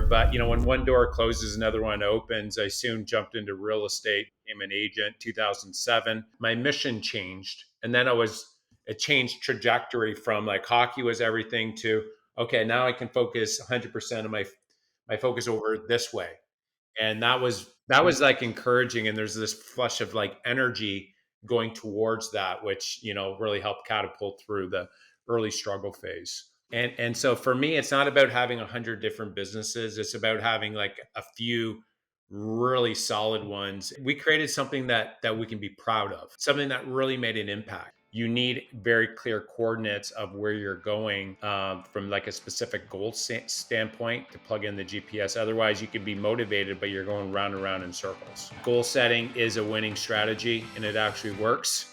but when one door closes, another one opens. I soon jumped into real estate, became an agent. 2007, my mission changed, and then it changed trajectory from like hockey was everything to okay, now I can focus 100% of my focus over this way, and that was like encouraging. And there's this flush of like energy going towards that, which really helped catapult through the early struggle phase. And so for me, it's not about having 100 different businesses. It's about having like a few really solid ones. We created something that we can be proud of, something that really made an impact. You need very clear coordinates of where you're going from like a specific goal standpoint to plug in the GPS. Otherwise, you could be motivated, but you're going round and round in circles. Goal setting is a winning strategy, and it actually works.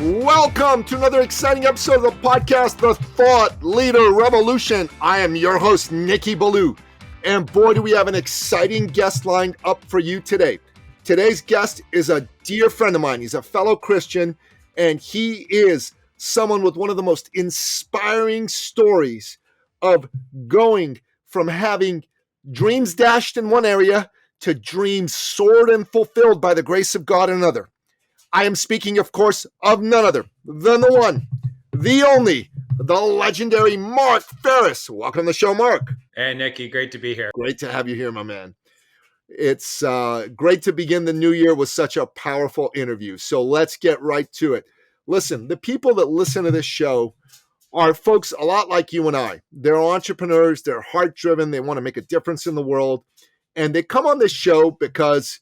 Welcome to another exciting episode of the podcast, The Thought Leader Revolution. I am your host, Nikki Ballou. And boy, do we have an exciting guest lined up for you today. Today's guest is a dear friend of mine. He's a fellow Christian, and he is someone with one of the most inspiring stories of going from having dreams dashed in one area to dreams soared and fulfilled by the grace of God in another. I am speaking, of course, of none other than the one, the only, the legendary Mark Faris. Welcome to the show, Mark. Hey, Nikki, great to be here. Great to have you here, my man. It's great to begin the new year with such a powerful interview. So let's get right to it. Listen, the people that listen to this show are folks a lot like you and I. They're entrepreneurs. They're heart-driven. They want to make a difference in the world. And they come on this show not because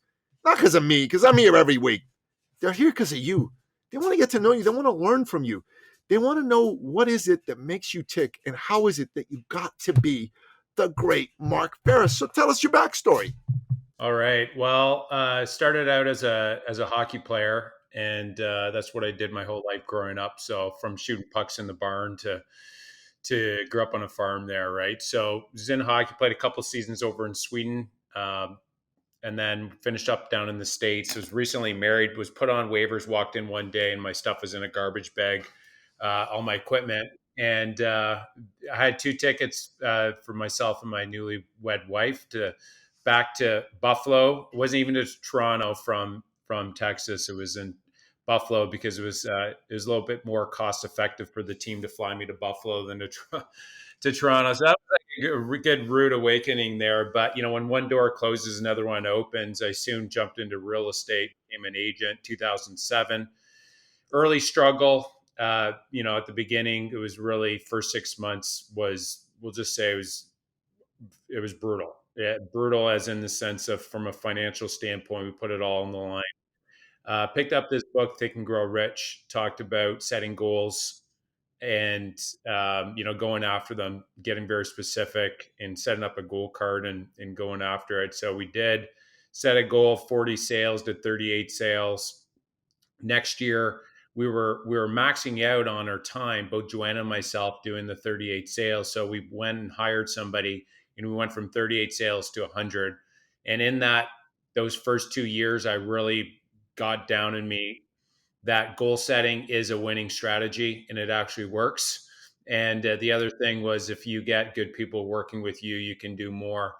of me, because I'm here every week. They're here because of you. They want to get to know you. They want to learn from you. They want to know what is it that makes you tick and how is it that you got to be the great Mark Faris. So tell us your backstory. All right. Well, I started out as a hockey player, and that's what I did my whole life growing up. So from shooting pucks in the barn to grew up on a farm there, right? So was in hockey, played a couple seasons over in Sweden, and then finished up down in the States. Was recently married, was put on waivers, walked in one day, and my stuff was in a garbage bag, all my equipment. And I had 2 tickets for myself and my newlywed wife back to Buffalo. It wasn't even to Toronto from Texas. It was in Buffalo because it was a little bit more cost effective for the team to fly me to Buffalo than to Toronto. So that was like a good rude awakening there. But, when one door closes, another one opens. I soon jumped into real estate, became an agent. 2007, early struggle. At the beginning, it was really first 6 months we'll just say it was brutal. Yeah, brutal as in the sense of from a financial standpoint, we put it all on the line. Picked up this book, Think and Grow Rich, talked about setting goals and going after them, getting very specific and setting up a goal card and going after it. So we did set a goal of 40 sales to 38 sales. Next year, we were maxing out on our time, both Joanna and myself doing the 38 sales. So we went and hired somebody, and we went from 38 sales to 100. And in those first 2 years, I really got down in me that goal setting is a winning strategy, and it actually works. And the other thing was, if you get good people working with you, you can do more.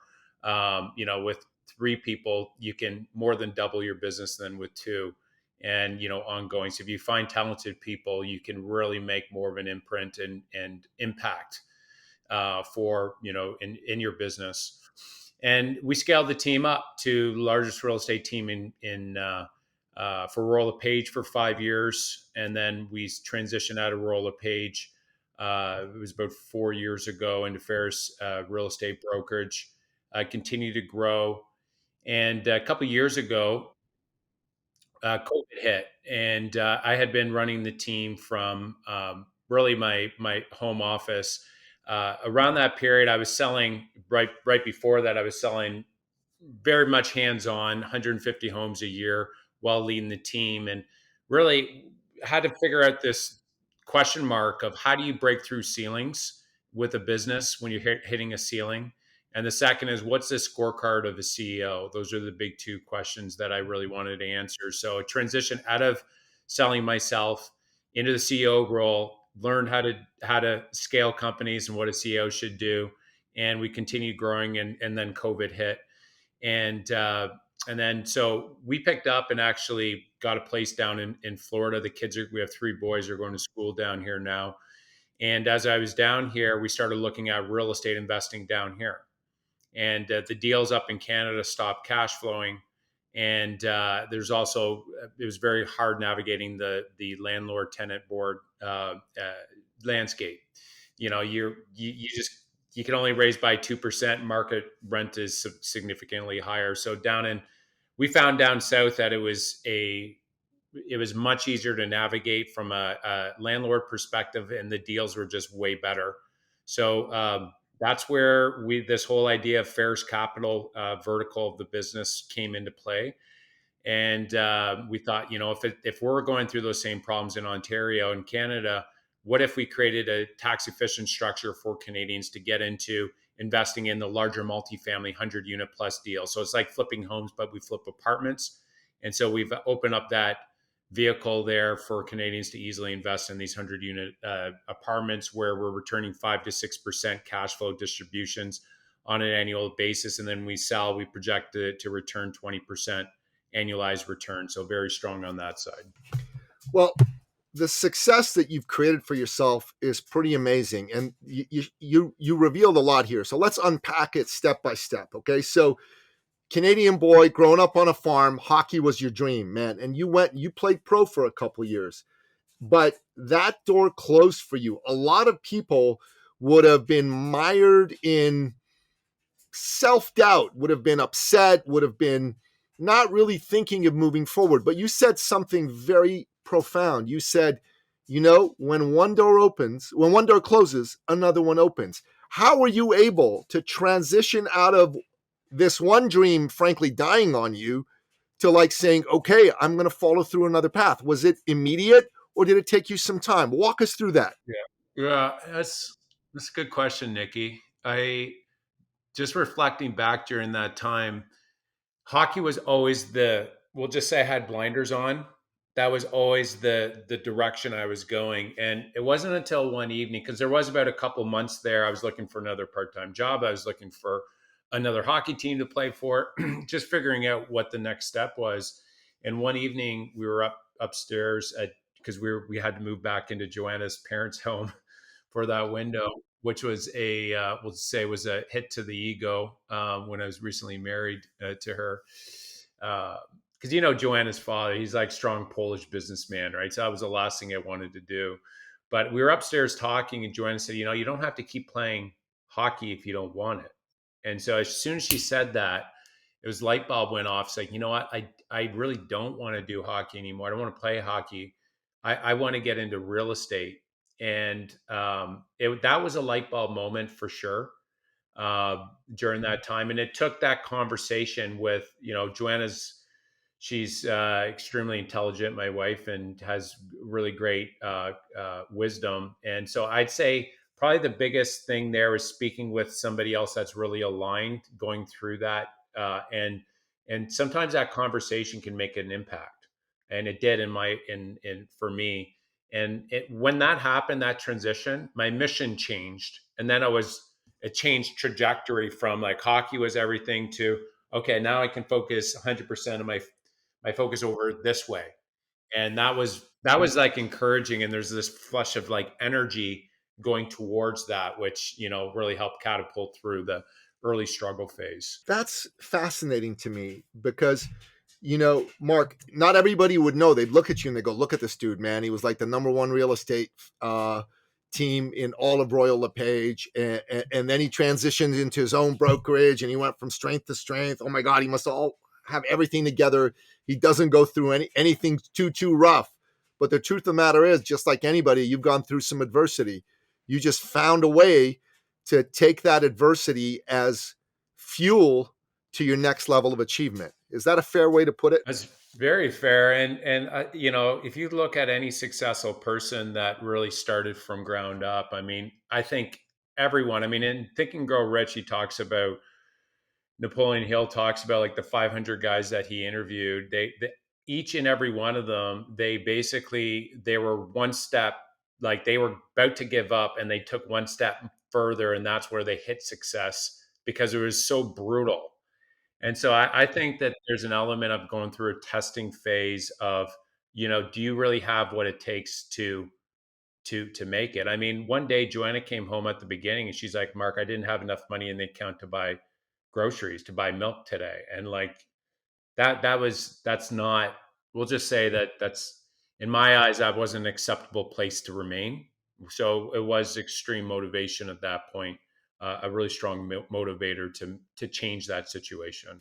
With 3 people, you can more than double your business than with 2, and ongoing. So if you find talented people, you can really make more of an imprint and impact for in your business. And we scaled the team up to the largest real estate team for Lapage for 5 years. And then we transitioned out of Lapage. It was about 4 years ago into Faris real estate brokerage. Continued to grow. And a couple of years ago, COVID hit, and I had been running the team from really my home office. Around that period, I was selling right before that. I was selling very much hands-on, 150 homes a year while leading the team, and really had to figure out this question mark of how do you break through ceilings with a business when you're hitting a ceiling. And the second is, what's the scorecard of the CEO? Those are the big two questions that I really wanted to answer. So a transition out of selling myself into the CEO role, learned how to scale companies and what a CEO should do. And we continued growing, and then COVID hit. And and then so we picked up and actually got a place down in Florida. We have three boys are going to school down here now. And as I was down here, we started looking at real estate investing down here. And the deals up in Canada stopped cash flowing. And there's also it was very hard navigating the landlord tenant board landscape. You just you can only raise by 2%. Market rent is significantly higher. So we found down south that it was much easier to navigate from a landlord perspective, and the deals were just way better. So that's where this whole idea of Faris Capital vertical of the business came into play. And we thought, if we're going through those same problems in Ontario and Canada, what if we created a tax efficient structure for Canadians to get into investing in the larger multifamily 100-unit plus deals? So it's like flipping homes, but we flip apartments. And so we've opened up that vehicle there for Canadians to easily invest in these 100-unit apartments, where we're returning 5 to 6% cash flow distributions on an annual basis. And then we project to return 20% annualized return. So very strong on that side. Well, the success that you've created for yourself is pretty amazing, and you revealed a lot here. So let's unpack it step by step. Okay, so Canadian boy growing up on a farm, hockey was your dream, man, and you played pro for a couple of years, but that door closed for you. A lot of people would have been mired in self-doubt, would have been upset, would have been not really thinking of moving forward. But you said something very profound. You said, when one door closes, another one opens. How were you able to transition out of this one dream, frankly, dying on you, to like saying, okay, I'm going to follow through another path? Was it immediate, or did it take you some time? Walk us through that. Yeah, that's a good question, Nikki. I just reflecting back during that time, hockey was always we'll just say I had blinders on. That was always the direction I was going. And it wasn't until one evening, because there was about a couple months there, I was looking for another part-time job. I was looking for another hockey team to play for, just figuring out what the next step was. And one evening we were upstairs because we had to move back into Joanna's parents' home for that window, which was we'll say was a hit to the ego when I was recently married to her. Because Joanna's father, he's like strong Polish businessman, right? So that was the last thing I wanted to do. But we were upstairs talking, and Joanna said, you don't have to keep playing hockey if you don't want it. And so as soon as she said that, it was light bulb went off. It's like, you know what? I really don't want to do hockey anymore. I don't want to play hockey. I want to get into real estate. And that was a light bulb moment for sure during that time. And it took that conversation with, she's extremely intelligent, my wife, and has really great wisdom. And so I'd say probably the biggest thing there is speaking with somebody else that's really aligned, going through that. And sometimes that conversation can make an impact. And it did for me. And when that happened, that transition, my mission changed. And then it changed trajectory from like hockey was everything to, okay, now I can focus 100% of my focus over this way. And that was like encouraging. And there's this flush of like energy going towards that, which, really helped catapult through the early struggle phase. That's fascinating to me because, Mark, not everybody would know. They'd look at you and they go, look at this dude, man. He was like the number one real estate team in all of Royal Lapage. And then he transitioned into his own brokerage and he went from strength to strength. Oh my God, he must all have everything together. He doesn't go through anything too rough. But the truth of the matter is, just like anybody, you've gone through some adversity. You just found a way to take that adversity as fuel to your next level of achievement. Is that a fair way to put it? That's very fair. And if you look at any successful person that really started from ground up, I mean, I think everyone. I mean, in Think and Grow Rich, he talks about Napoleon Hill talks about like the 500 guys that he interviewed. They each and every one of them, they were one step, like they were about to give up, and they took one step further, and that's where they hit success because it was so brutal. And so I think that there's an element of going through a testing phase of, do you really have what it takes to make it? I mean, one day Joanna came home at the beginning and she's like, Mark, I didn't have enough money in the account to buy groceries, to buy milk today. And like that's not, we'll just say that that's, in my eyes, that wasn't an acceptable place to remain. So it was extreme motivation at that point, a really strong motivator to change that situation.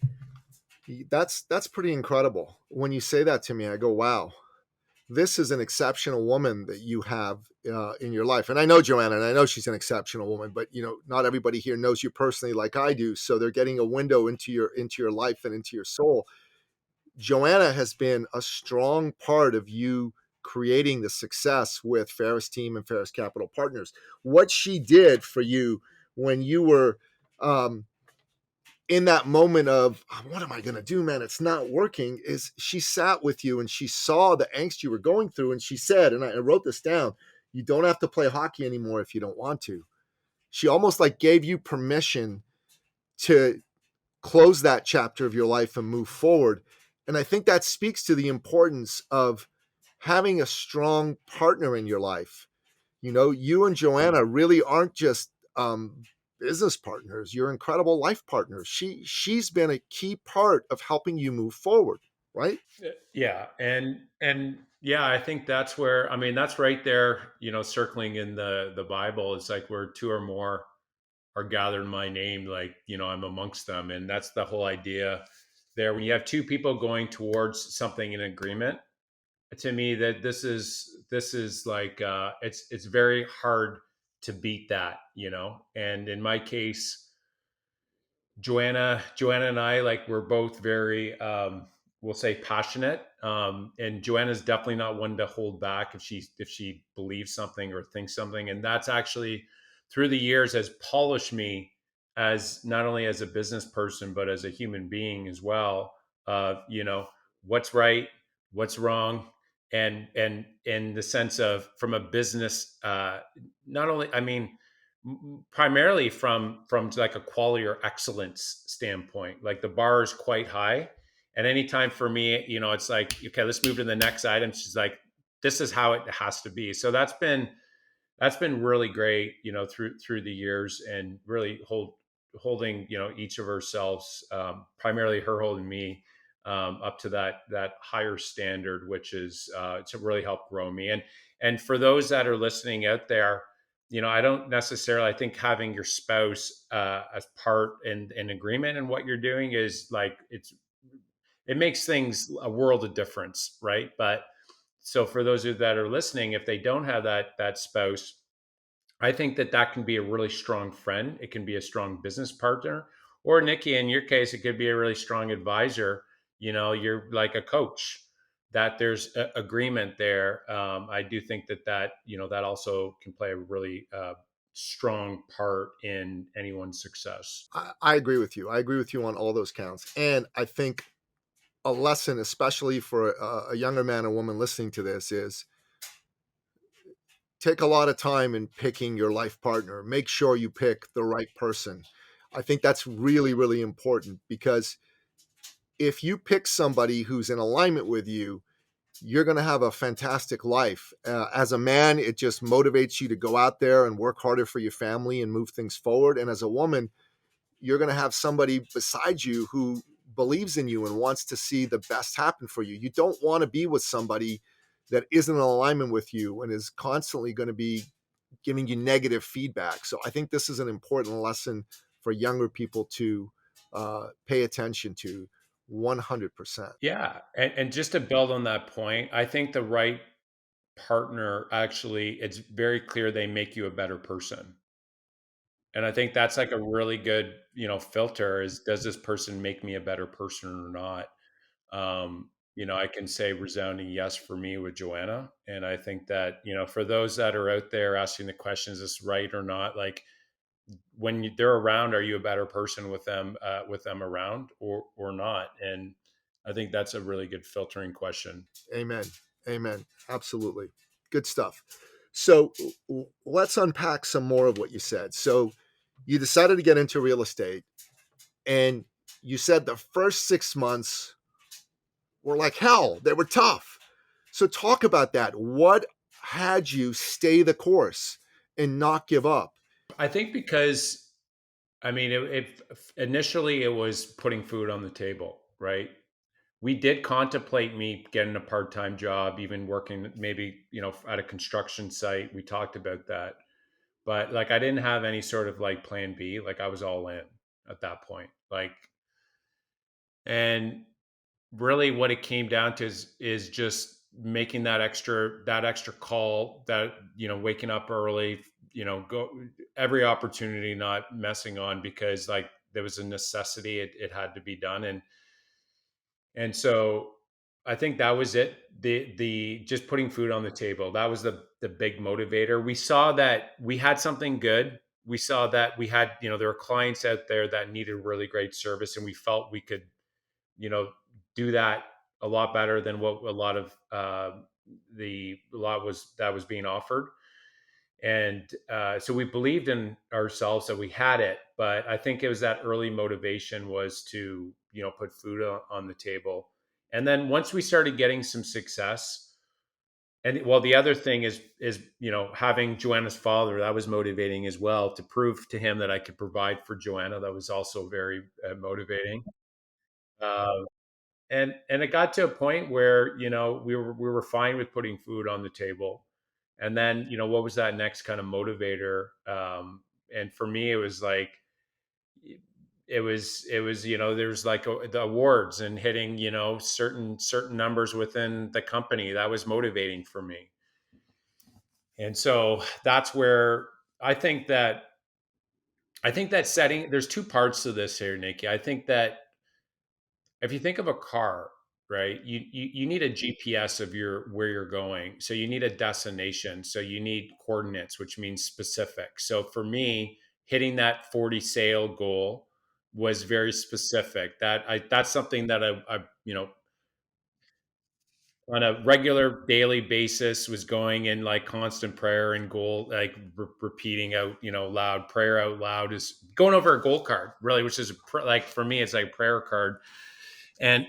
That's pretty incredible. When you say that to me, I go, wow, this is an exceptional woman that you have in your life. And I know Joanna, and I know she's an exceptional woman, but not everybody here knows you personally like I do. So they're getting a window into your life and into your soul. Joanna has been a strong part of you creating the success with Faris Team and Faris Capital Partners. What she did for you when you were in that moment of, what am I going to do, man? It's not working, is she sat with you and she saw the angst you were going through. And she said, and I wrote this down, you don't have to play hockey anymore if you don't want to. She almost like gave you permission to close that chapter of your life and move forward. And I think that speaks to the importance of having a strong partner in your life. You and Joanna really aren't just business partners. You're incredible life partners. She's been a key part of helping you move forward, right? Yeah, and yeah, I think that's where, I mean, that's right there, circling in the Bible. It's like where two or more are gathered in my name, like, I'm amongst them. And that's the whole idea there. When you have two people going towards something in agreement, to me, that this is like, it's very hard to beat that. And in my case, Joanna and I, like, we're both very, we'll say, passionate. And Joanna's definitely not one to hold back if she believes something or thinks something. And that's actually, through the years, has polished me as not only as a business person but as a human being as well. What's right, what's wrong, and in the sense of, from a business, not only, I mean, primarily from like a quality or excellence standpoint. Like, the bar is quite high, and anytime for me, it's like, okay, let's move to the next item. She's like, this is how it has to be. So that's been really great, through the years, and really holding, each of ourselves, primarily her holding me, up to that higher standard, which is, to really help grow me. And for those that are listening out there, I don't necessarily, I think having your spouse, as part in agreement in what you're doing is like, it makes things a world of difference, right? But so for those of you that are listening, if they don't have that spouse, I think that can be a really strong friend. It can be a strong business partner, or Nikki, in your case, it could be a really strong advisor. You're like a coach. That there's agreement there. I do think that also can play a really, strong part in anyone's success. I agree with you. I agree with you on all those counts. And I think a lesson, especially for a younger man or woman listening to this, is take a lot of time in picking your life partner. Make sure you pick the right person. I think that's really, really important, because if you pick somebody who's in alignment with you, you're going to have a fantastic life. As a man, it just motivates you to go out there and work harder for your family and move things forward. And as a woman, you're going to have somebody beside you who believes in you and wants to see the best happen for you. You don't want to be with somebody that isn't in alignment with you and is constantly going to be giving you negative feedback. So I think this is an important lesson for younger people to pay attention to 100%. Yeah, and just to build on that point, I think the right partner, actually, it's very clear they make you a better person. And I think that's like a really good, filter, is, does this person make me a better person or not? I can say resounding yes for me with Joanna. And I think that, for those that are out there asking the question, is this right or not? Like, when they're around, are you a better person with them around or not? And I think that's a really good filtering question. Amen. Amen. Absolutely. Good stuff. So let's unpack some more of what you said. So you decided to get into real estate, and you said the first 6 months were like hell. They were tough. So talk about that. What had you stay the course and not give up? I think because I mean, initially it was putting food on the table, right? We did contemplate me getting a part-time job, even working maybe, at a construction site. We talked about that. But like I didn't have any sort of like plan B. Like I was all in at that point. Like and really what it came down to is just making that extra call, that waking up early, go every opportunity, not messing on, because like there was a necessity, it had to be done. And so I think that was it. The just putting food on the table. That was the big motivator. We saw that we had something good. We saw that we had, there were clients out there that needed really great service, and we felt we could, you know, do that a lot better than what a lot of the a lot was that was being offered. And so we believed in ourselves that we had it, but I think it was that early motivation was to, put food on the table. And then once we started getting some success, and well, the other thing is having Joanna's father, that was motivating as well, to prove to him that I could provide for Joanna. That was also very motivating. Uh, and it got to a point where we were fine with putting food on the table. And then what was that next kind of motivator? And for me it was like it was there's like the awards and hitting certain numbers within the company. That was motivating for me. And so that's where i think that I think that setting, there's two parts to this here, Nikki. I think that if you think of a car, right, you need a GPS of where you're going. So you need a destination. So you need coordinates, which means specific. So for me, hitting that 40 sale goal was very specific. That's something that I on a regular daily basis was going in like constant prayer and goal, like repeating out, loud prayer out loud, is going over a goal card, really, which is like for me, it's like a prayer card. And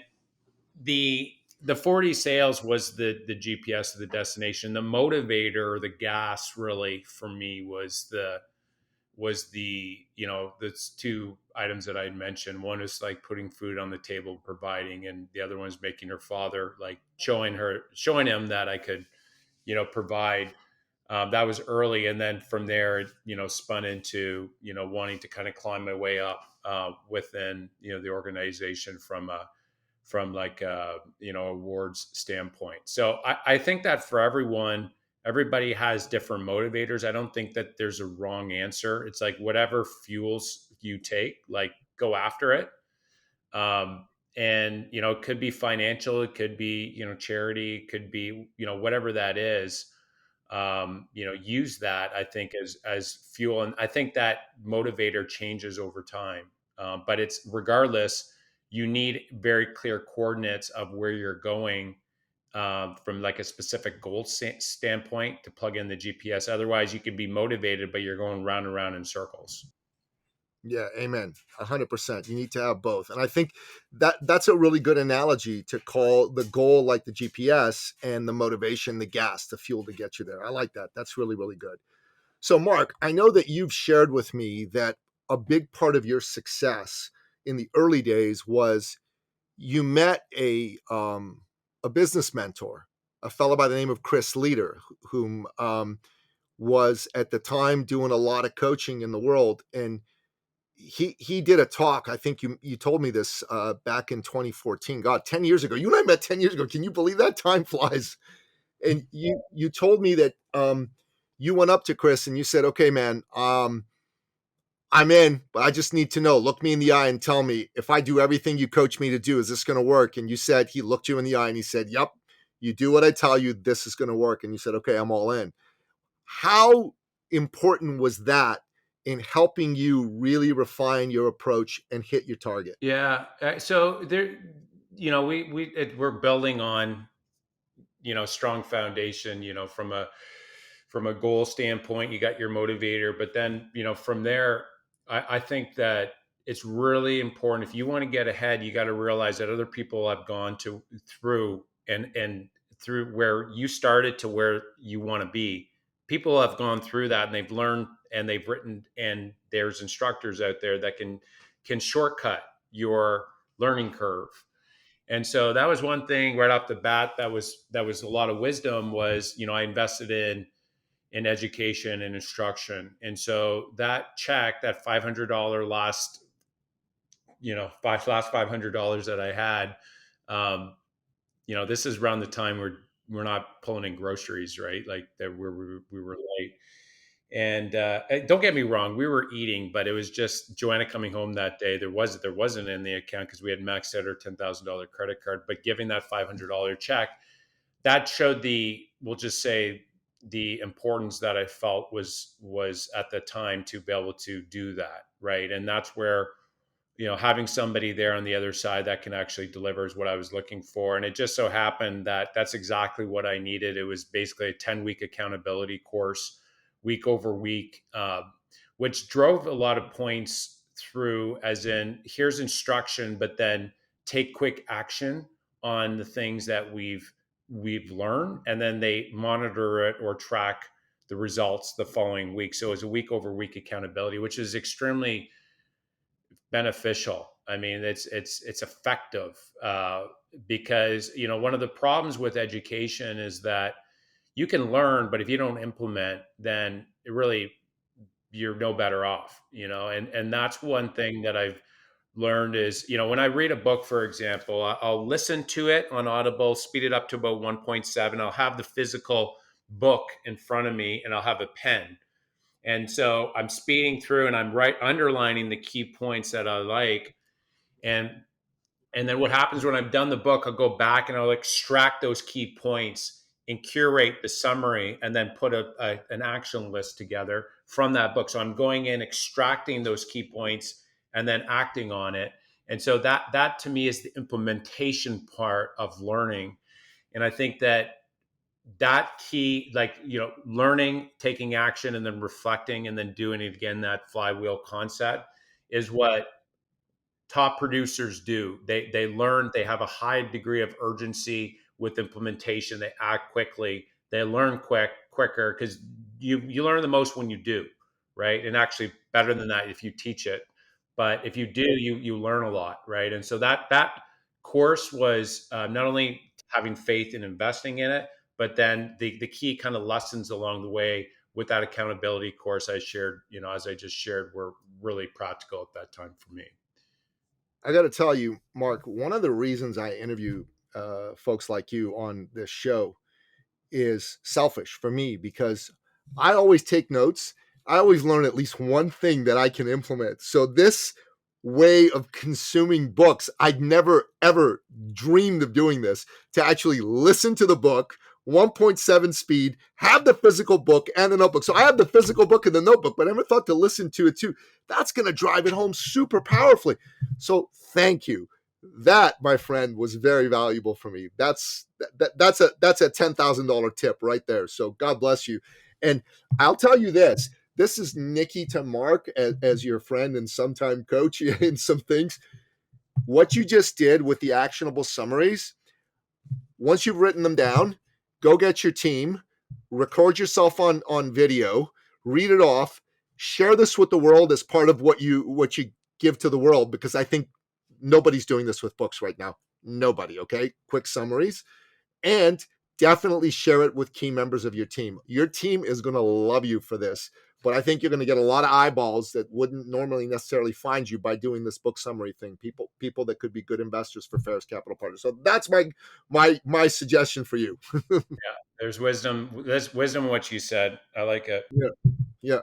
the 40 sales was the GPS of the destination. The motivator, the gas, really for me was the the two items that I had mentioned. One is like putting food on the table, providing, and the other one is making her father, like showing him that I could provide. That was early, and then from there, spun into wanting to kind of climb my way up within the organization from like awards standpoint. So I think that for everyone, everybody has different motivators. I don't think that there's a wrong answer. It's like whatever fuels you take, like go after it. And it could be financial, it could be charity, it could be whatever that is. Use that, I think, as fuel. And I think that motivator changes over time. But it's regardless, you need very clear coordinates of where you're going, from like a specific goal standpoint, to plug in the GPS. Otherwise, you can be motivated, but you're going round and round in circles. Yeah, amen. 100%. You need to have both. And I think that's a really good analogy to call the goal like the GPS and the motivation, the gas, the fuel to get you there. I like that. That's really, really good. So, Mark, I know that you've shared with me that a big part of your success in the early days was you met a business mentor, a fellow by the name of Chris Leader, whom was at the time doing a lot of coaching in the world. And he did a talk. I think you told me this back in 2014. God, 10 years ago. You and I met 10 years ago. Can you believe that? Time flies. And you told me that you went up to Chris and you said, "Okay, man, I'm in, but I just need to know. Look me in the eye and tell me, if I do everything you coach me to do, is this going to work?" And you said, he looked you in the eye and he said, "Yep, you do what I tell you, this is going to work." And you said, "Okay, I'm all in." How important was that in helping you really refine your approach and hit your target? Yeah. So there, we're building on, strong foundation, from a goal standpoint. You got your motivator, but then, from there, I think that it's really important. If you want to get ahead, you got to realize that other people have gone through and through where you started to where you want to be. People have gone through that and they've learned and they've written, and there's instructors out there that can shortcut your learning curve. And so that was one thing right off the bat. That was a lot of wisdom. Was, I invested in education and instruction. And so that check, that $500 last $500 that I had, this is around the time we're not pulling in groceries, right? Like that we were late. And don't get me wrong, we were eating, but it was just Joanna coming home that day. There wasn't in the account because we had maxed out our $10,000 credit card. But giving that $500 check, that showed we'll just say, the importance that I felt was at the time to be able to do that, right? And that's where, having somebody there on the other side that can actually deliver is what I was looking for. And it just so happened that that's exactly what I needed. It was basically a 10-week accountability course, week over week, which drove a lot of points through, as in, here's instruction, but then take quick action on the things that we've learned, and then they monitor it or track the results the following week. So it's a week over week accountability, which is extremely beneficial. I mean, it's effective, because one of the problems with education is that you can learn, but if you don't implement, then you're no better off. And that's one thing that I've learned is, when I read a book, for example, I'll listen to it on Audible, speed it up to about 1.7. I'll have the physical book in front of me and I'll have a pen. And so I'm speeding through and I'm underlining the key points that I like. And and then what happens when I've done the book, I'll go back and I'll extract those key points and curate the summary and then put an action list together from that book. So I'm going in, extracting those key points and then acting on it. And so that to me is the implementation part of learning. And I think that key, like, learning, taking action, and then reflecting and then doing it again, that flywheel concept is what top producers do. They learn, they have a high degree of urgency with implementation. They act quickly. They learn quicker because you learn the most when you do, right? And actually better than that if you teach it. But if you do, you learn a lot, right? And so that course was not only having faith in investing in it, but then the key kind of lessons along the way with that accountability course I shared, as I just shared, were really practical at that time for me. I got to tell you, Mark, one of the reasons I interview folks like you on this show is selfish for me, because I always take notes. I always learn at least one thing that I can implement. So this way of consuming books, I'd never ever dreamed of doing this, to actually listen to the book 1.7 speed, have the physical book and the notebook. So I have the physical book and the notebook, but I never thought to listen to it too. That's going to drive it home super powerfully. So thank you. That, my friend, was very valuable for me. That's a $10,000 tip right there. So God bless you. And I'll tell you this. This is Nikki to Mark as your friend and sometime coach in some things. What you just did with the actionable summaries, once you've written them down, go get your team, record yourself on video, read it off, share this with the world as part of what you give to the world, because I think nobody's doing this with books right now. Nobody, okay? Quick summaries. And definitely share it with key members of your team. Your team is going to love you for this, but I think you're going to get a lot of eyeballs that wouldn't normally necessarily find you by doing this book summary thing. People that could be good investors for Faris Capital Partners. So that's my suggestion for you. Yeah, there's wisdom. There's wisdom in what you said. I like it. Yeah.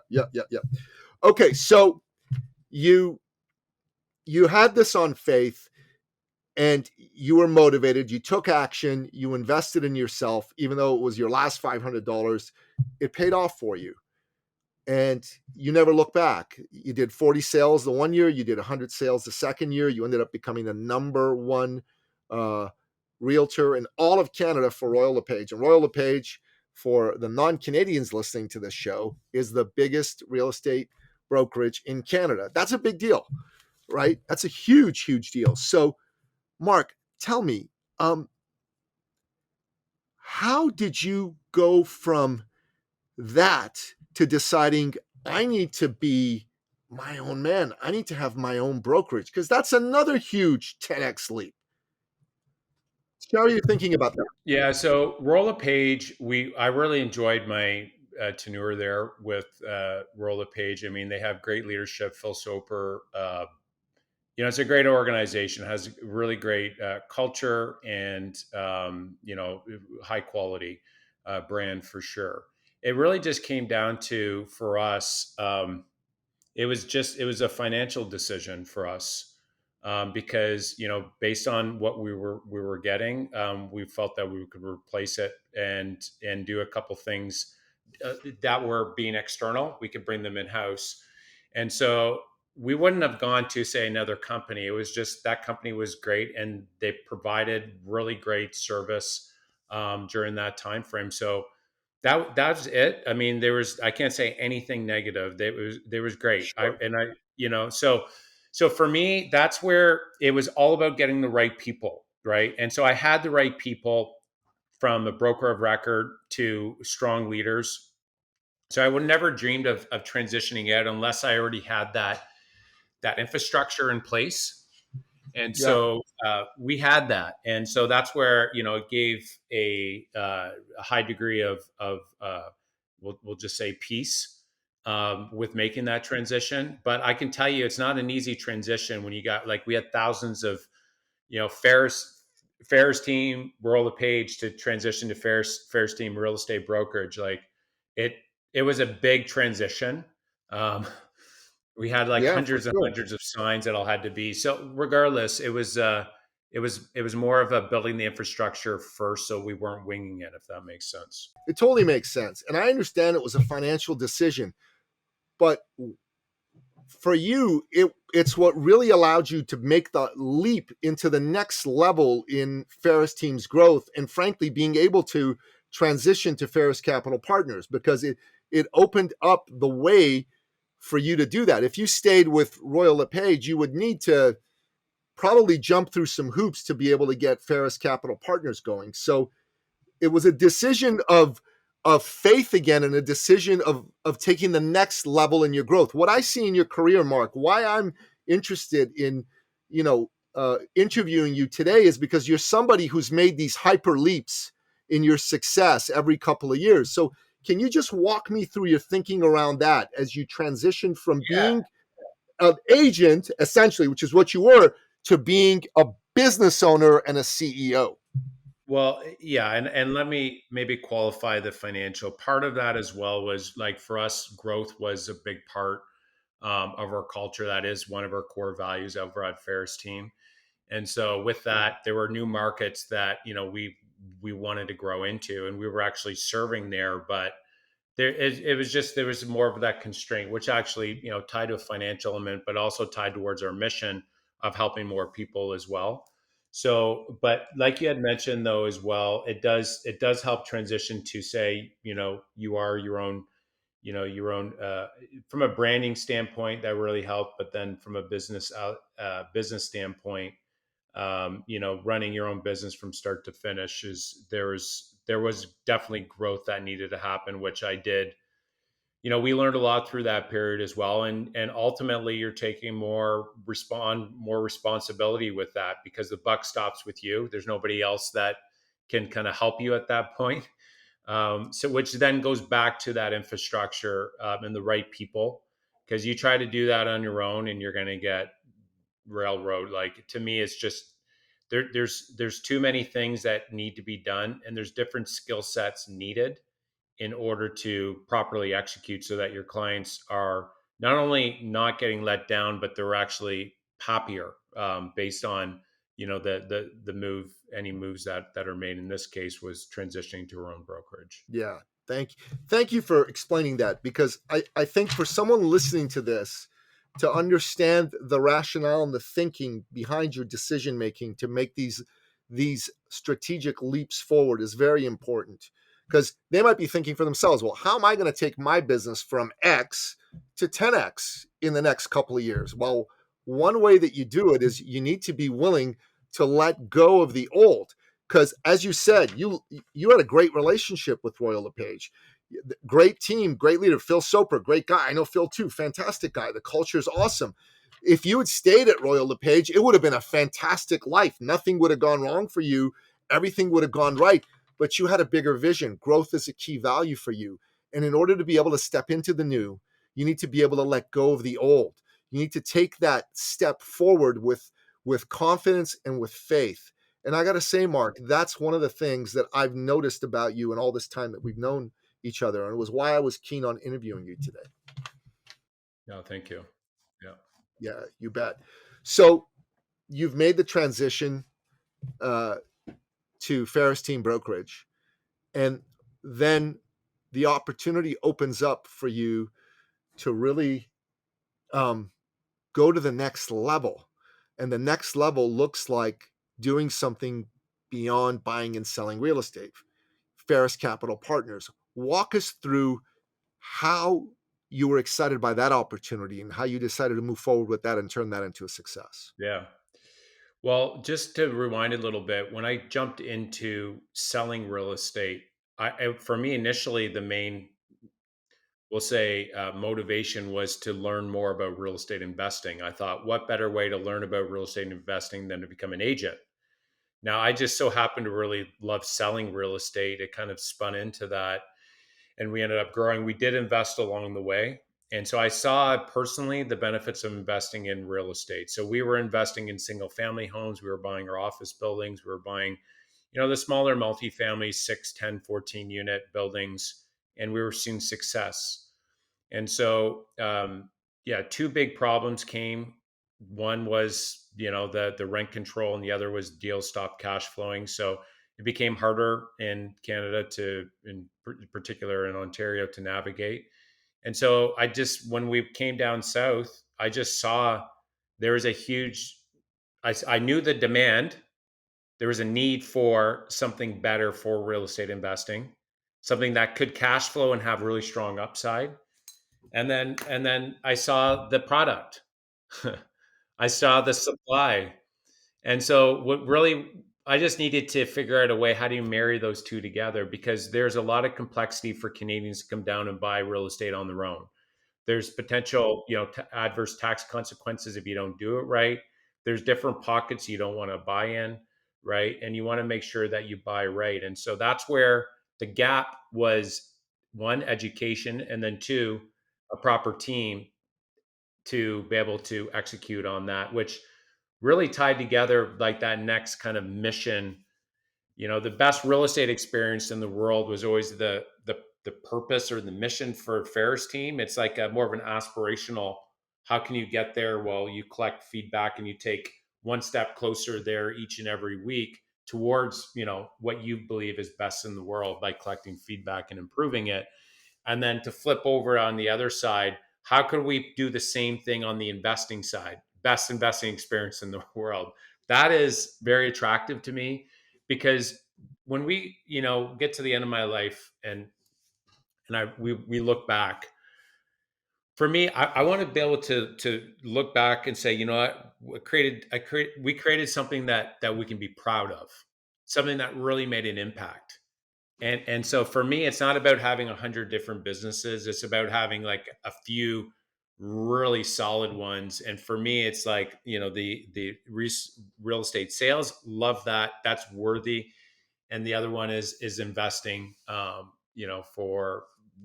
Okay, so you had this on faith, and you were motivated. You took action. You invested in yourself, even though it was your last $500. It paid off for you. and you never look back. You did 40 sales the one year, you did 100 sales the second year. You ended up becoming the number one uh, realtor in all of Canada for Royal LePage. And Royal LePage, for the non-Canadians listening to this show, is the biggest real estate brokerage in Canada. That's a big deal, right? That's a huge, huge deal. So, Mark, tell me, how did you go from that to deciding I need to be my own man? I need to have my own brokerage, because that's another huge 10x leap. How are you thinking about that? Yeah, so Roll a Page, I really enjoyed my tenure there with Roll a Page. I mean, they have great leadership. Phil Soper, it's a great organization. It has really great culture and high quality brand for sure. It really just came down to for us. It was a financial decision for us because based on what we were getting, we felt that we could replace it and do a couple things that were being external. We could bring them in house, and so we wouldn't have gone to say another company. It was just that company was great and they provided really great service during that time frame. So that's it. I mean, I can't say anything negative. There was great. I Sure. and I so for me, that's where it was all about getting the right people, right? And so I had the right people from a broker of record to strong leaders. So I would never dreamed of transitioning out unless I already had that infrastructure in place. And Yeah. so we had that, and so that's where it gave a high degree of we'll just say peace with making that transition. But I can tell you, it's not an easy transition when you got like we had thousands of Faris team roll the page to transition to Faris team real estate brokerage. Like it it was a big transition. Um, we had like Yeah, for hundreds and sure. hundreds of signs that all had to be. So regardless, it was more of a building the infrastructure first, so we weren't winging it, if that makes sense. It totally makes sense. And I understand it was a financial decision, but for you, it's what really allowed you to make the leap into the next level in Ferris Team's growth, and frankly, being able to transition to Ferris Capital Partners, because it opened up the way for you to do that. If you stayed with Royal LePage, you would need to probably jump through some hoops to be able to get Ferris Capital Partners going. So it was a decision of faith again, and a decision of taking the next level in your growth. What I see in your career, Mark, why I'm interested in interviewing you today, is because you're somebody who's made these hyper leaps in your success every couple of years. So can you just walk me through your thinking around that as you transition from Yeah. being an agent, essentially, which is what you were, to being a business owner and a CEO? Well, yeah, and let me maybe qualify the financial part of that as well. Was like for us, growth was a big part of our culture. That is one of our core values over at Ferris Team. And so with that, there were new markets that we wanted to grow into, and we were actually serving there. But it was just there was more of that constraint, which actually tied to a financial element, but also tied towards our mission of helping more people as well. So, but like you had mentioned though as well, it does help transition to say you are your own your own from a branding standpoint that really helped, but then from a business standpoint, running your own business from start to finish is there was definitely growth that needed to happen, which I did. We learned a lot through that period as well, and ultimately you're taking more responsibility with that because the buck stops with you. There's nobody else that can kind of help you at that point. So which then goes back to that infrastructure and the right people, because you try to do that on your own and you're going to get railroad. Like to me, it's just there's too many things that need to be done, and there's different skill sets needed in order to properly execute, so that your clients are not only not getting let down, but they're actually happier based on the move any moves that are made. In this case, was transitioning to our own brokerage. Yeah. Thank you for explaining that, because I think for someone listening to this, to understand the rationale and the thinking behind your decision making to make these strategic leaps forward is very important, because they might be thinking for themselves, well, how am I going to take my business from X to 10X in the next couple of years? Well, one way that you do it is you need to be willing to let go of the old, because as you said, you had a great relationship with Royal LePage. Great team, great leader. Phil Soper, great guy. I know Phil too, fantastic guy. The culture is awesome. If you had stayed at Royal LePage, it would have been a fantastic life. Nothing would have gone wrong for you. Everything would have gone right. But you had a bigger vision. Growth is a key value for you. And in order to be able to step into the new, you need to be able to let go of the old. You need to take that step forward with confidence and with faith. And I got to say, Mark, that's one of the things that I've noticed about you in all this time that we've known each other. And it was why I was keen on interviewing you today. No, thank you. Yeah. Yeah, you bet. So you've made the transition uh, to Faris Team Brokerage, and then the opportunity opens up for you to really go to the next level. And the next level looks like doing something beyond buying and selling real estate. Faris Capital Partners. Walk us through how you were excited by that opportunity and how you decided to move forward with that and turn that into a success. Yeah. Well, just to rewind a little bit, when I jumped into selling real estate, for me initially the main, we'll say, motivation was to learn more about real estate investing. I thought, what better way to learn about real estate investing than to become an agent? Now, I just so happened to really love selling real estate. It kind of spun into that, and we ended up growing. We did invest along the way. And so I saw personally the benefits of investing in real estate. So we were investing in single family homes. We were buying our office buildings. We were buying, the smaller multifamily 6, 10, 14 unit buildings. And we were seeing success. And so, yeah, two big problems came. One was, the rent control, and the other was deals stopped cash flowing. So it became harder in Canada in particular in Ontario, to navigate. And so when we came down south, I just saw there was a huge, I knew the demand. There was a need for something better for real estate investing, something that could cash flow and have really strong upside. And then I saw the product. I saw the supply. And so what really, I just needed to figure out a way, how do you marry those two together? Because there's a lot of complexity for Canadians to come down and buy real estate on their own. There's potential, adverse tax consequences if you don't do it right. There's different pockets you don't want to buy in, right? And you want to make sure that you buy right. And so that's where the gap was: one, education, and then two, a proper team to be able to execute on that, which really tied together like that next kind of mission. The best real estate experience in the world was always the purpose or the mission for Faris Team. It's like a more of an aspirational. How can you get there? Well, you collect feedback and you take one step closer there each and every week towards what you believe is best in the world by collecting feedback and improving it. And then to flip over on the other side, how could we do the same thing on the investing side? Best investing experience in the world. That is very attractive to me, because when we, get to the end of my life, and we look back, for me, I want to be able to look back and say, what, we created something that we can be proud of, something that really made an impact. And so for me, it's not about having 100 different businesses. It's about having like a few really solid ones. And for me, it's like, real estate sales, love that. That's worthy. And the other one is investing, for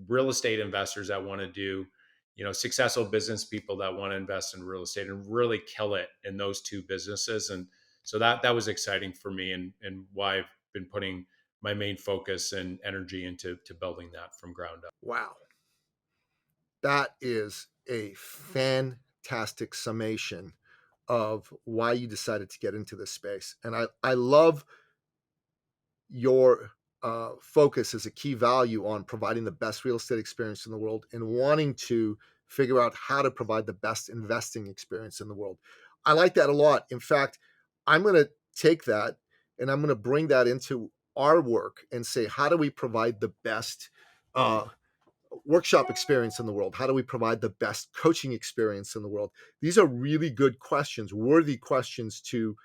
real estate investors that want to do, successful business people that want to invest in real estate and really kill it in those two businesses. And so that was exciting for me, and why I've been putting my main focus and energy into building that from ground up. Wow. That is a fantastic summation of why you decided to get into this space. And I love your focus as a key value on providing the best real estate experience in the world and wanting to figure out how to provide the best investing experience in the world. I like that a lot. In fact, I'm going to take that and I'm going to bring that into our work and say, how do we provide the best uh, workshop experience in the world? How do we provide the best coaching experience in the world? These are really good questions, worthy questions to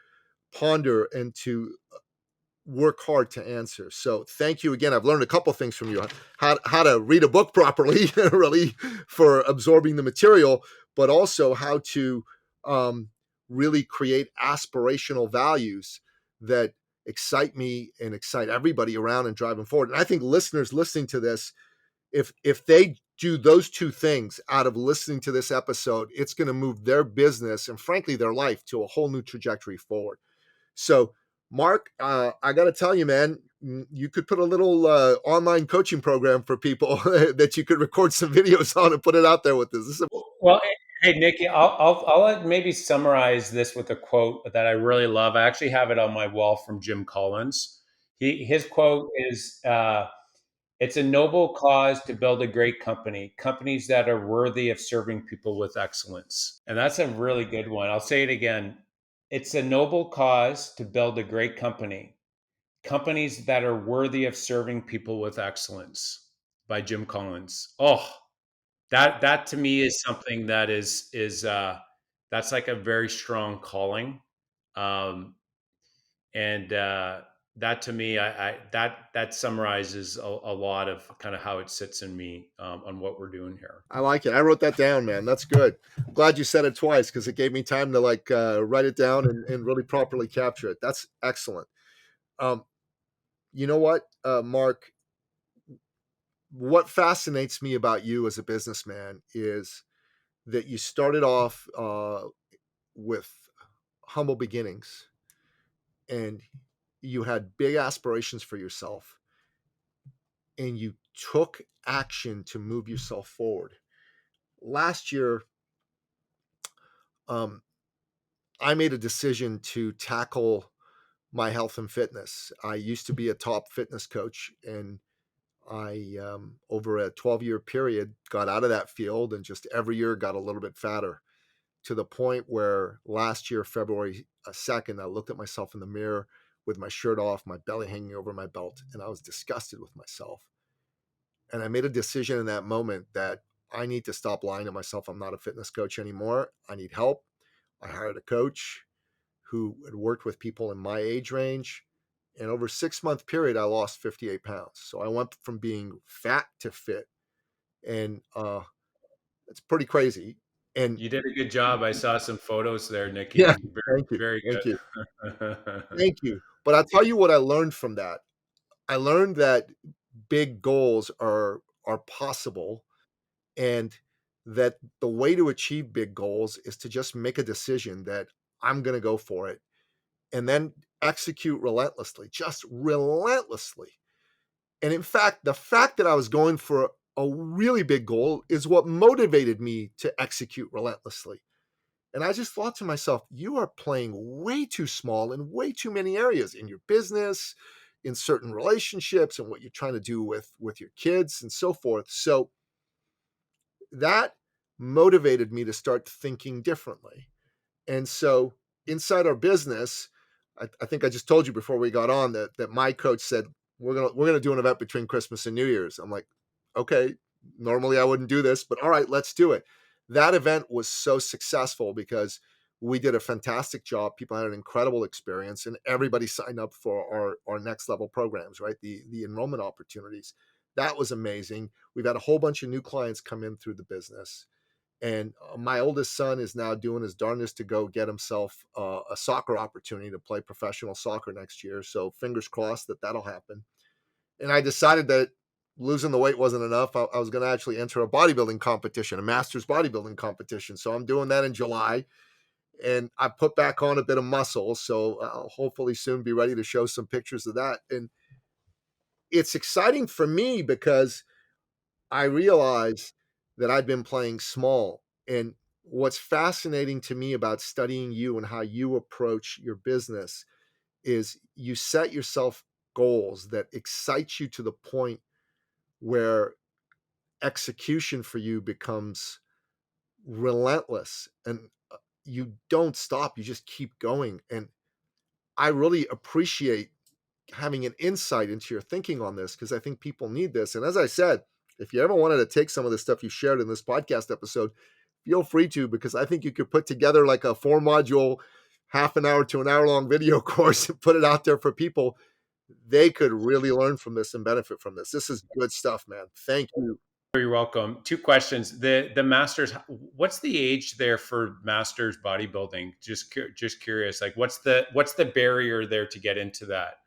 ponder and to work hard to answer. So thank you again. I've learned a couple things from you: how to read a book properly, really, for absorbing the material, but also how to um, really create aspirational values that excite me and excite everybody around and drive them forward. And I think listeners listening to this, if they do those two things out of listening to this episode, it's going to move their business and frankly their life to a whole new trajectory forward. So, Mark, I got to tell you, man, you could put a little online coaching program for people that you could record some videos on and put it out there with this. Well, hey, Nikki, I'll maybe summarize this with a quote that I really love. I actually have it on my wall from Jim Collins. His quote is, "It's a noble cause to build a great company, companies that are worthy of serving people with excellence." And that's a really good one. I'll say it again. It's a noble cause to build a great company, companies that are worthy of serving people with excellence, by Jim Collins. Oh, that to me is something that is that's like a very strong calling. Um, and that to me, that summarizes a lot of kind of how it sits in me, on what we're doing here. I like it. I wrote that down, man. That's good. I'm glad you said it twice because it gave me time to write it down and really properly capture it. That's excellent. Um, you know what, Mark? What fascinates me about you as a businessman is that you started off with humble beginnings and you had big aspirations for yourself and you took action to move yourself forward. Last year, um, I made a decision to tackle my health and fitness. I used to be a top fitness coach, and I, over a 12-year period, got out of that field and just every year got a little bit fatter to the point where last year, February 2nd, I looked at myself in the mirror with my shirt off, my belly hanging over my belt, and I was disgusted with myself. And I made a decision in that moment that I need to stop lying to myself. I'm not a fitness coach anymore. I need help. I hired a coach who had worked with people in my age range. And over a 6-month period, I lost 58 pounds. So I went from being fat to fit. And it's pretty crazy. And You did a good job. I saw some photos there, yeah, Nikki. Very, thank you. very Thank you. good. Thank you. But I'll tell you what I learned from that. I learned that big goals are possible and that the way to achieve big goals is to just make a decision that I'm going to go for it and then execute relentlessly, just relentlessly. And in fact, the fact that I was going for a really big goal is what motivated me to execute relentlessly. And I just thought to myself, you are playing way too small in way too many areas in your business, in certain relationships, and what you're trying to do with your kids and so forth. So that motivated me to start thinking differently. And so inside our business, I think I just told you before we got on that my coach said we're gonna do an event between Christmas and New Year's. I'm like, okay, normally I wouldn't do this, but all right, let's do it. That event was so successful because we did a fantastic job. People had an incredible experience, and everybody signed up for our next level programs, right? The enrollment opportunities. That was amazing. We've had a whole bunch of new clients come in through the business. And my oldest son is now doing his darndest to go get himself a soccer opportunity to play professional soccer next year. So fingers crossed that that'll happen. And I decided that losing the weight wasn't enough. I was going to actually enter a bodybuilding competition, a master's bodybuilding competition. So I'm doing that in July. And I put back on a bit of muscle. So I'll hopefully soon be ready to show some pictures of that. And it's exciting for me because I realized that I'd been playing small. And what's fascinating to me about studying you and how you approach your business is you set yourself goals that excites you to the point where execution for you becomes relentless, and you don't stop, you just keep going. And I really appreciate having an insight into your thinking on this, because I think people need this. And as I said, if you ever wanted to take some of the stuff you shared in this podcast episode, feel free to, because I think you could put together like a 4-module, half an hour to an hour long video course and put it out there for people. They could really learn from this and benefit from this. This is good stuff, man. Thank you. You're welcome. Two questions. The masters, what's the age there for masters bodybuilding? Just curious. Like what's the barrier there to get into that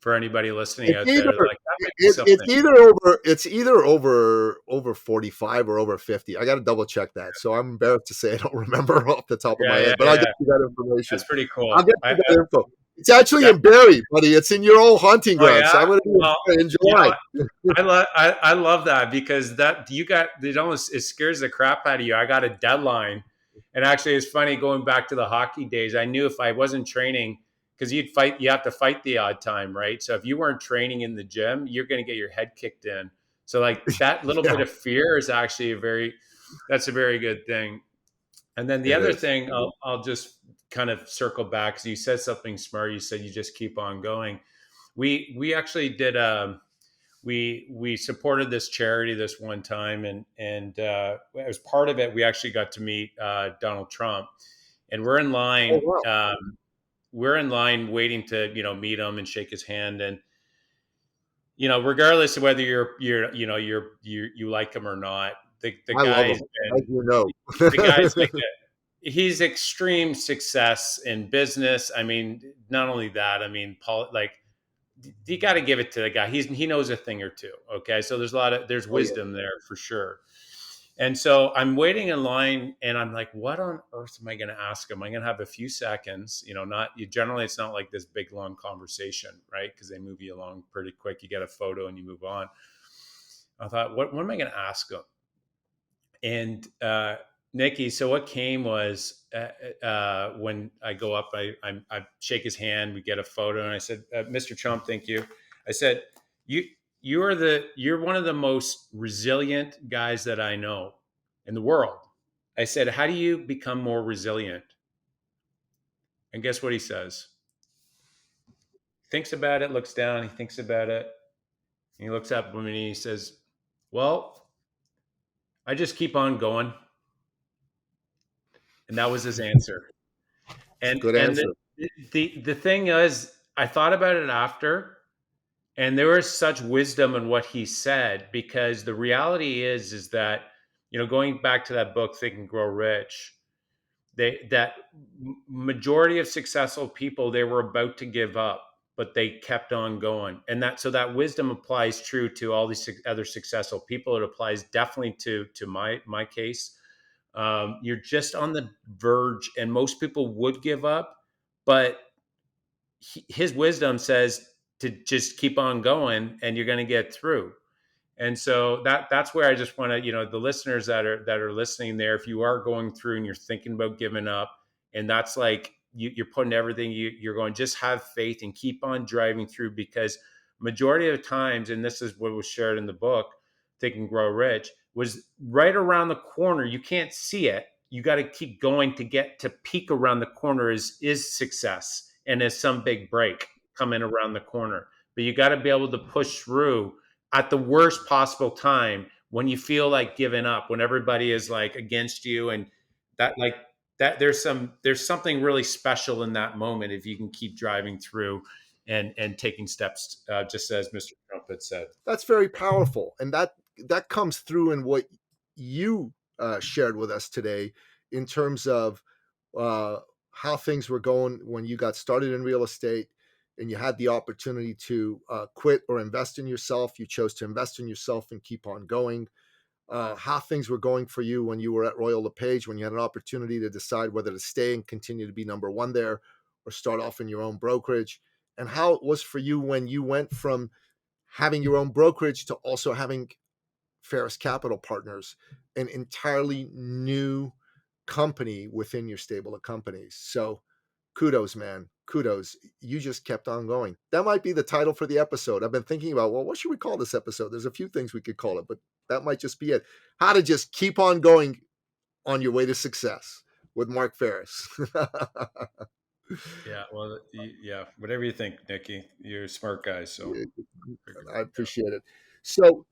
for anybody listening It's out there? They're either like, that might be something. it's either over 45 or over 50. I got to double check that. So I'm embarrassed to say I don't remember off the top of my Yeah, head, yeah, but I'll yeah. get you that information. That's pretty cool. I'll get you that info. It's actually in Barrie, buddy. It's in your old hunting ground. Yeah? So I'm going to be in July. I love that, because that it scares the crap out of you. I got a deadline, and actually, it's funny going back to the hockey days. I knew if I wasn't training, because you have to fight the odd time, right? So if you weren't training in the gym, you're going to get your head kicked in. So like that little bit of fear is actually that's a very good thing. And then the other thing, I'll just kind of circle back, because you said something smart. You said you just keep on going. We actually did we supported this charity this one time, and as part of it, we actually got to meet Donald Trump, and we're in line. Oh, wow. We're in line waiting to meet him and shake his hand, and regardless of whether you like him or not, the I love guy's him, been as you know. the guy's like he's extreme success in business. I mean, not only that, I mean, like you got to give it to the guy. He knows a thing or two. Okay, so there's wisdom there for sure. And so I'm waiting in line, and I'm like, what on earth am I going to ask him? I'm going to have a few seconds. Generally, it's not like this big long conversation, right? Because they move you along pretty quick. You get a photo and you move on. I thought, what am I going to ask him? And Nikki, so what came was when I go up, I shake his hand, we get a photo, and I said, "Mr. Trump, thank you." I said, "You're one of the most resilient guys that I know in the world." I said, "How do you become more resilient?" And guess what he says? Thinks about it, looks down, he thinks about it, and he looks up at me and he says, "Well, I just keep on going." And that was his answer. Good And answer. the thing is, I thought about it after, and there was such wisdom in what he said, because the reality is that going back to that book, Think and Grow Rich, that majority of successful people, they were about to give up, but they kept on going, and that wisdom applies true to all these other successful people. It applies definitely to my case. You're just on the verge, and most people would give up, but his wisdom says to just keep on going, and you're going to get through. And so that's where I just want to, the listeners that are listening there, if you are going through and you're thinking about giving up, and that's like you're putting everything, you're going, just have faith and keep on driving through, because majority of times, and this is what was shared in the book, Think and Grow Rich, was right around the corner. You can't see it. You got to keep going to get to peak around the corner is success, and is some big break coming around the corner. But you got to be able to push through at the worst possible time, when you feel like giving up, when everybody is like against you, and that like that there's something really special in that moment if you can keep driving through and taking steps, just as Mr. Trump had said. That's very powerful, and that comes through in what you shared with us today, in terms of how things were going when you got started in real estate, and you had the opportunity to quit or invest in yourself. You chose to invest in yourself and keep on going. How things were going for you when you were at Royal Lapage, when you had an opportunity to decide whether to stay and continue to be number one there, or start off in your own brokerage, and how it was for you when you went from having your own brokerage to also having Faris Capital Partners, an entirely new company within your stable of companies. So kudos, man. kudos. You just kept on going. That might be the title for the episode. I've been thinking about, well, what should we call this episode? There's a few things we could call it, but that might just be it. How to just keep on going on your way to success with Mark Faris. Yeah, well, yeah, whatever you think, Nikki. You're a smart guy, so I appreciate it. So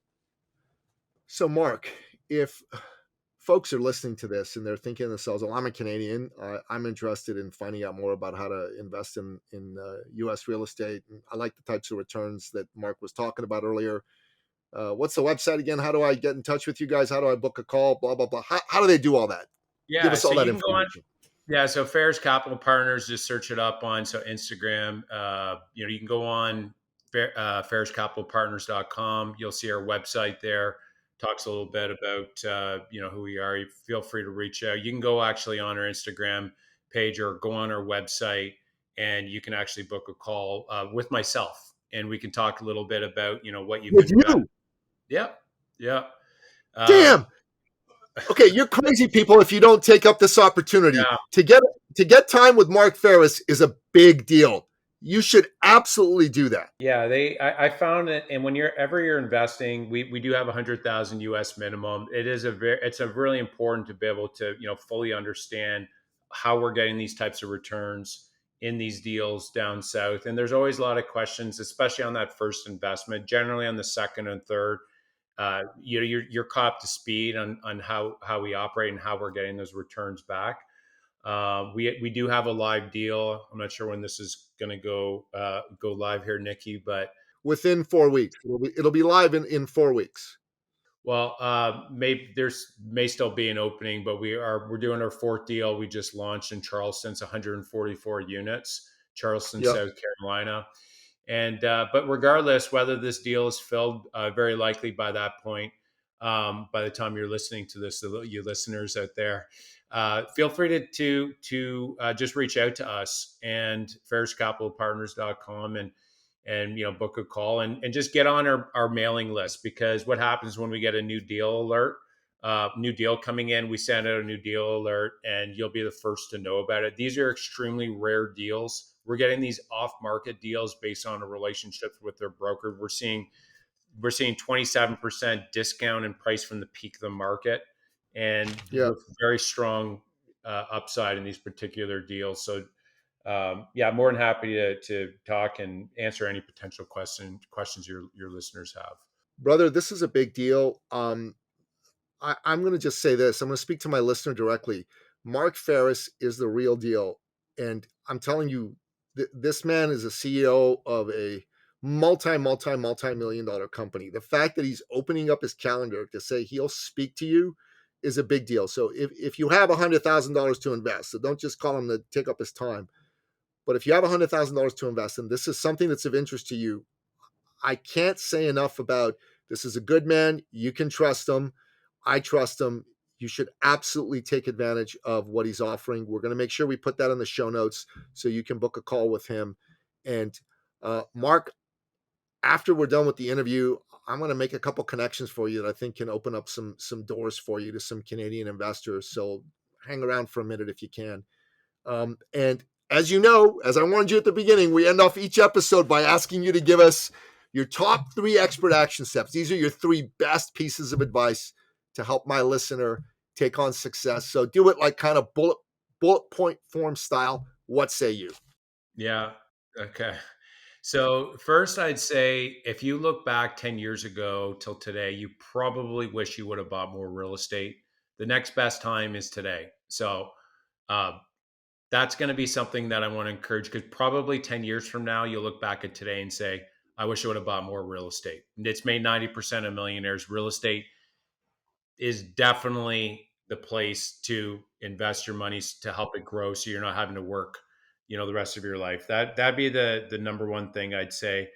Mark, if folks are listening to this and they're thinking to themselves, "Well, I'm a Canadian. I'm interested in finding out more about how to invest in U.S. real estate. And I like the types of returns that Mark was talking about earlier. What's the website again? How do I get in touch with you guys? How do I book a call? Blah blah blah. How do they do all that? Give yeah. us So all that you can go on. information." Yeah, so Faris Capital Partners, just search it up on Instagram. You can go on fariscapitalpartners.com. You'll see our website there. Talks a little bit about who we are. You feel free to reach out. You can go actually on our Instagram page or go on our website, and you can actually book a call with myself, and we can talk a little bit about what you've With invested. you, Yeah, yeah. Uh, damn. Okay, you're crazy people if you don't take up this opportunity. yeah. To get time with Mark Faris is a big deal. You should absolutely do that. Yeah, I found it, and when you're investing, we do have 100,000 US minimum. It's a really important to be able to fully understand how we're getting these types of returns in these deals down south. And there's always a lot of questions, especially on that first investment. Generally, on the second and third, you're caught up to speed on how we operate and how we're getting those returns back. We do have a live deal. I'm not sure when this is going to go live here, Nikki, but Within 4 weeks, it'll be live in 4 weeks. well, may still be an opening, but we're doing our fourth deal. We just launched in Charleston. It's 144 units, Charleston, Yep. South Carolina. And but regardless, whether this deal is filled, very likely by that point, by the time you're listening to this, you listeners out there, feel free to just reach out to us and fariscapitalpartners.com and book a call and just get on our mailing list, because what happens when we get a new deal alert, new deal coming in, we send out a new deal alert and you'll be the first to know about it. These are extremely rare deals. We're getting these off market deals based on a relationship with their broker. We're seeing 27% discount in price from the peak of the market, and Yeah. with very strong upside in these particular deals. So yeah, more than happy to talk and answer any potential questions your listeners have. Brother, this is a big deal. I'm going to just say this. I'm going to speak to my listener directly. Mark Faris is the real deal. And I'm telling you, this man is a CEO of a multi-million dollar company. The fact that he's opening up his calendar to say he'll speak to you is a big deal. So if you have $100,000 to invest, so don't just call him to take up his time. But if you have $100,000 to invest and this is something that's of interest to you, I can't say enough about this is a good man. You can trust him. I trust him. You should absolutely take advantage of what he's offering. We're going to make sure we put that in the show notes so you can book a call with him. And Mark, after we're done with the interview, I'm going to make a couple connections for you that I think can open up some doors for you to some Canadian investors. So hang around for a minute if you can. And as you know, as I warned you at the beginning, we end off each episode by asking you to give us your top 3 expert action steps. These are your 3 best pieces of advice to help my listener take on success. So do it like kind of bullet point form style. What say you? Yeah. Okay. So first, I'd say if you look back 10 years ago till today, you probably wish you would have bought more real estate. The next best time is today. So uh, that's going to be something that I want to encourage, because probably 10 years from now, you'll look back at today and say, I wish I would have bought more real estate. And it's made 90% of millionaires. Real estate is definitely the place to invest your money to help it grow, so you're not having to work the rest of your life. That'd be the number one thing I'd say.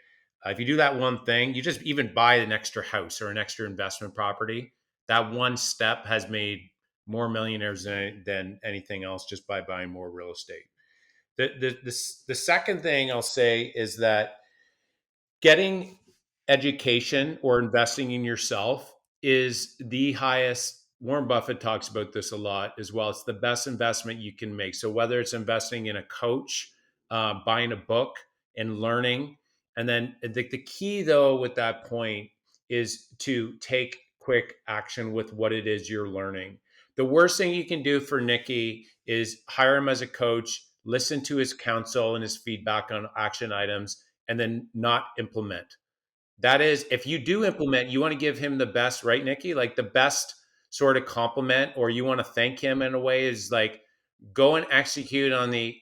If you do that one thing, you just even buy an extra house or an extra investment property, that one step has made more millionaires than anything else, just by buying more real estate. The second thing I'll say is that getting education or investing in yourself is the highest. Warren Buffett talks about this a lot as well. It's the best investment you can make. So whether it's investing in a coach, buying a book and learning. And then the key, though, with that point is to take quick action with what it is you're learning. The worst thing you can do for Nikki is hire him as a coach, listen to his counsel and his feedback on action items, and then not implement. That is, if you do implement, you want to give him the best, right, Nikki? Like the best sort of compliment, or you want to thank him in a way, is like go and execute on the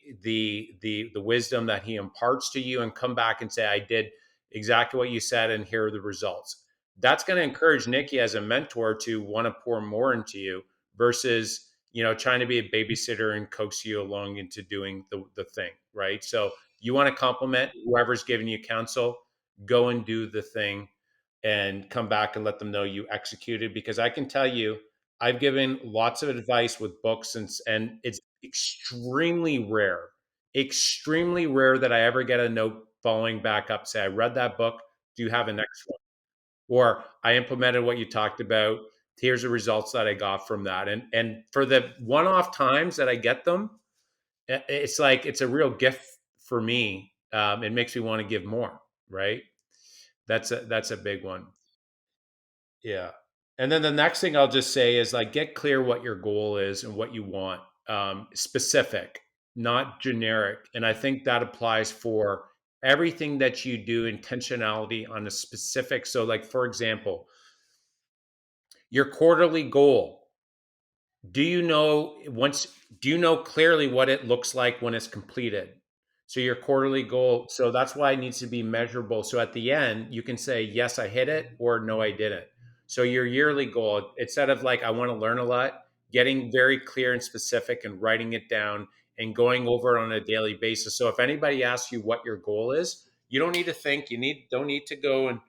wisdom that he imparts to you, and come back and say, I did exactly what you said, and here are the results. That's going to encourage Nikki as a mentor to want to pour more into you versus trying to be a babysitter and coax you along into doing the thing, right? So you want to compliment whoever's giving you counsel, go and do the thing and come back and let them know you executed. Because I can tell you, I've given lots of advice with books, and it's extremely rare that I ever get a note following back up, say, I read that book. Do you have a next one? Or I implemented what you talked about. Here's the results that I got from that. And for the one-off times that I get them, it's like, it's a real gift for me. It makes me want to give more, right? That's a big one. Yeah. And then the next thing I'll just say is like, get clear what your goal is and what you want. Specific, not generic. And I think that applies for everything that you do, intentionality on a specific. So like, for example, your quarterly goal. Do you know clearly what it looks like when it's completed? So your quarterly goal, so that's why it needs to be measurable. So at the end, you can say, yes, I hit it, or no, I didn't. So your yearly goal, instead of like, I want to learn a lot, getting very clear and specific and writing it down and going over it on a daily basis. So if anybody asks you what your goal is, you don't need to think, don't need to go and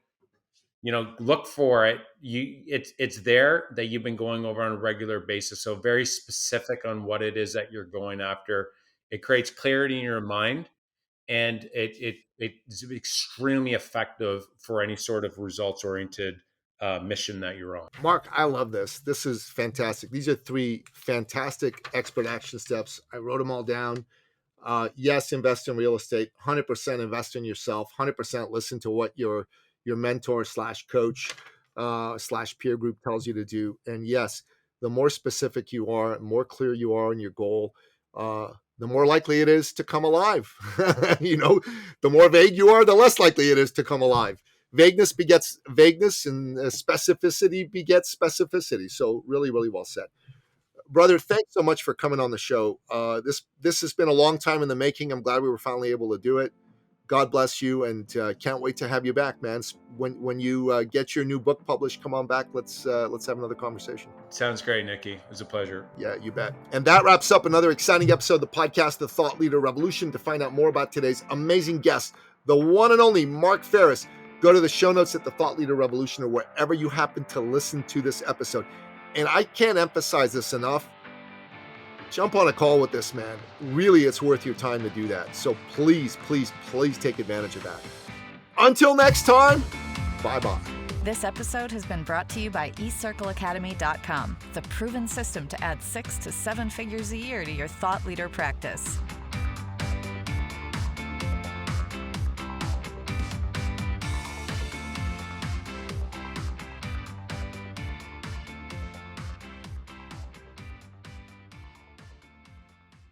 look for it. It's there, that you've been going over on a regular basis. So very specific on what it is that you're going after. It creates clarity in your mind, and it's extremely effective for any sort of results oriented mission that you're on. Mark, I love this. This is fantastic. These are 3 fantastic expert action steps. I wrote them all down. Yes, invest in real estate. 100% invest in yourself. 100% listen to what your mentor / coach / peer group tells you to do. And yes, the more specific you are, more clear you are in your goal, the more likely it is to come alive. The more vague you are, the less likely it is to come alive. Vagueness begets vagueness, and specificity begets specificity. So really, really well said. Brother, thanks so much for coming on the show. This has been a long time in the making. I'm glad we were finally able to do it. God bless you, and can't wait to have you back, man. When you get your new book published, come on back. Let's have another conversation. Sounds great, Nikki. It was a pleasure. Yeah, you bet. And that wraps up another exciting episode of the podcast, The Thought Leader Revolution. To find out more about today's amazing guest, the one and only Mark Faris, go to the show notes at The Thought Leader Revolution or wherever you happen to listen to this episode. And I can't emphasize this enough. Jump on a call with this man. Really, it's worth your time to do that. So please, please, please take advantage of that. Until next time, bye-bye. This episode has been brought to you by eCircleacademy.com, the proven system to add 6 to 7 figures a year to your thought leader practice.